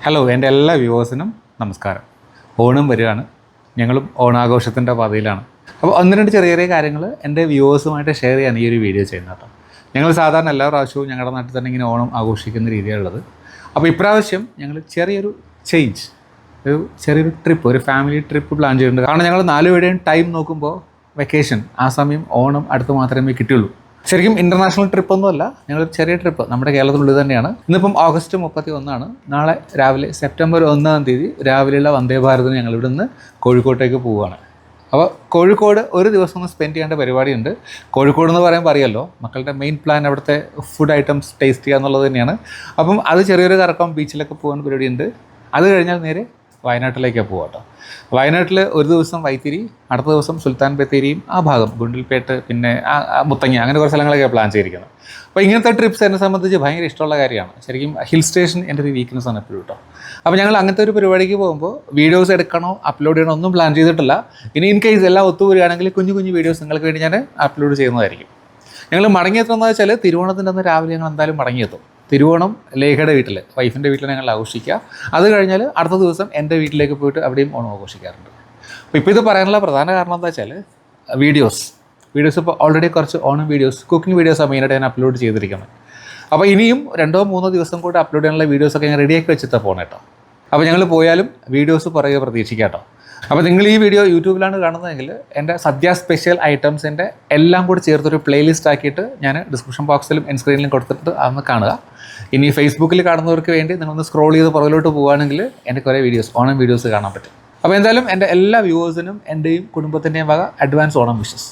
Hello, എൻ്റെ എല്ലാ വ്യൂവേഴ്സിനും നമസ്കാരം. ഓണം വരികയാണ്. ഞങ്ങളും ഓണാഘോഷത്തിൻ്റെ പാതയിലാണ്. അപ്പോൾ ഒന്ന് രണ്ട് ചെറിയ ചെറിയ കാര്യങ്ങൾ എൻ്റെ വ്യൂവേഴ്സുമായിട്ട് ഷെയർ ചെയ്യാൻ ഈ ഒരു വീഡിയോ ചെയ്യുന്നത് കേട്ടോ. ഞങ്ങൾ സാധാരണ എല്ലാ പ്രാവശ്യവും ഞങ്ങളുടെ നാട്ടിൽ തന്നെ ഇങ്ങനെ ഓണം ആഘോഷിക്കുന്ന രീതിയാണുള്ളത്. അപ്പോൾ ഇപ്രാവശ്യം ഞങ്ങൾ ചെറിയൊരു ചേഞ്ച്, ചെറിയൊരു ട്രിപ്പ്, ഒരു ഫാമിലി ട്രിപ്പ് പ്ലാൻ ചെയ്യുന്നുണ്ട്. കാരണം ഞങ്ങൾ 4 പേരുടെയും ടൈം നോക്കുമ്പോൾ വെക്കേഷൻ, ആ സമയം ഓണം അടുത്ത് മാത്രമേ കിട്ടുള്ളൂ. ശരിക്കും ഇൻ്റർനാഷണൽ ട്രിപ്പൊന്നുമല്ല, ഞങ്ങളൊരു ചെറിയ ട്രിപ്പ് നമ്മുടെ കേരളത്തിനുള്ളിൽ തന്നെയാണ്. ഇന്നിപ്പം ഓഗസ്റ്റ് 31. നാളെ രാവിലെ സെപ്റ്റംബർ 1 രാവിലെയുള്ള വന്ദേ ഭാരതിന് ഞങ്ങൾ ഇവിടെ നിന്ന് കോഴിക്കോട്ടേക്ക് പോവുകയാണ്. അപ്പോൾ കോഴിക്കോട് ഒരു ദിവസം ഒന്ന് സ്പെൻഡ് ചെയ്യേണ്ട പരിപാടിയുണ്ട്. കോഴിക്കോട് എന്ന് പറയുമ്പോൾ അറിയാമല്ലോ, മക്കളുടെ മെയിൻ പ്ലാൻ അവിടുത്തെ ഫുഡ് ഐറ്റംസ് ടേസ്റ്റ് ചെയ്യുക എന്നുള്ളത് തന്നെയാണ്. അപ്പം അത് ചെറിയൊരു കറക്കം ബീച്ചിലൊക്കെ പോകാൻ പരിപാടിയുണ്ട്. അത് കഴിഞ്ഞാൽ നേരെ വയനാട്ടിലേക്കാണ് പോകാം കേട്ടോ. വയനാട്ടിൽ ഒരു ദിവസം വൈത്തിരി, അടുത്ത ദിവസം സുൽത്താൻ ബത്തേരിയും ആ ഭാഗം ഗുണ്ടൽപേട്ട്, പിന്നെ മുത്തങ്ങ, അങ്ങനെ കുറച്ച് സ്ഥലങ്ങളൊക്കെ പ്ലാൻ ചെയ്തിരിക്കുന്നത്. അപ്പോൾ ഇങ്ങനത്തെ ട്രിപ്സ് എന്നെ സംബന്ധിച്ച് ഭയങ്കര ഇഷ്ടമുള്ള കാര്യമാണ്. ശരിക്കും ഹിൽ സ്റ്റേഷൻ എൻ്റെ ഒരു വീക്ക്നെസ് ആണ് എപ്പോഴും കേട്ടോ. അപ്പോൾ ഞങ്ങൾ അങ്ങനത്തെ ഒരു പരിപാടിക്ക് പോകുമ്പോൾ വീഡിയോസ് എടുക്കണോ അപ്ലോഡ് ചെയ്യണോ ഒന്നും പ്ലാൻ ചെയ്തിട്ടില്ല. ഇനി ഇൻ കേസ് എല്ലാം ഒത്തുവരികയാണെങ്കിൽ കുഞ്ഞു കുഞ്ഞു വീഡിയോസ് നിങ്ങൾക്ക് വേണ്ടി ഞാൻ അപ്ലോഡ് ചെയ്യുന്നതായിരിക്കും. ഞങ്ങൾ മടങ്ങിയെത്തുന്നത് വെച്ചാൽ തിരുവോണത്തിൻ്റെ അന്ന് രാവിലെ ഞങ്ങൾ എന്തായാലും മടങ്ങിയെത്തും. തിരുവോണം ലേഖയുടെ വീട്ടിൽ, വൈഫിൻ്റെ വീട്ടിൽ ഞങ്ങൾ ആഘോഷിക്കുക. അത് കഴിഞ്ഞാൽ അടുത്ത ദിവസം എൻ്റെ വീട്ടിലേക്ക് പോയിട്ട് അവിടെയും ഓണം ആഘോഷിക്കാറുണ്ട്. അപ്പോൾ ഇപ്പോൾ ഇത് പറയാനുള്ള പ്രധാന കാരണം എന്താ വെച്ചാൽ വീഡിയോസ് ഇപ്പോൾ ഓൾറെഡി കുറച്ച് ഓണം വീഡിയോസ്, കുക്കിംഗ് വീഡിയോസാണ് മെയിനായിട്ട് ഞാൻ അപ്ലോഡ് ചെയ്തിരിക്കുന്നത്. അപ്പോൾ ഇനിയും 2-3 ദിവസം കൂടി അപ്ലോഡ് ചെയ്യാനുള്ള വീഡിയോസൊക്കെ ഞാൻ റെഡിയാക്കി വെച്ചിട്ടാണ് പോകണം കേട്ടോ. അപ്പോൾ ഞങ്ങൾ പോയാലും വീഡിയോസ് പുറകെ പ്രതീക്ഷിക്കാം കേട്ടോ. അപ്പോൾ നിങ്ങൾ ഈ വീഡിയോ യൂട്യൂബിലാണ് കാണുന്നതെങ്കിൽ എൻ്റെ സദ്യ സ്പെഷ്യൽ ഐറ്റംസിൻ്റെ എല്ലാം കൂടി ചേർത്തൊരു പ്ലേലിസ്റ്റ് ആക്കിയിട്ട് ഞാൻ ഡിസ്ക്രിപ്ഷൻ ബോക്സിലും എൻ സ്ക്രീനിലും കൊടുത്തിട്ട് അതൊന്ന് കാണുക. ഇനി ഫേസ്ബുക്കിൽ കാണുന്നവർക്ക് വേണ്ടി നിങ്ങളൊന്ന് സ്ക്രോൾ ചെയ്ത് പുറകിലോട്ട് പോകുകയാണെങ്കിൽ എൻ്റെ കുറേ വീഡിയോസ്, ഓണം വീഡിയോസ് കാണാൻ പറ്റും. അപ്പോൾ എന്തായാലും എൻ്റെ എല്ലാ വ്യൂവേഴ്സിനും എൻ്റെയും കുടുംബത്തിൻ്റെയും വക അഡ്വാൻസ് ഓണം വിഷസ്.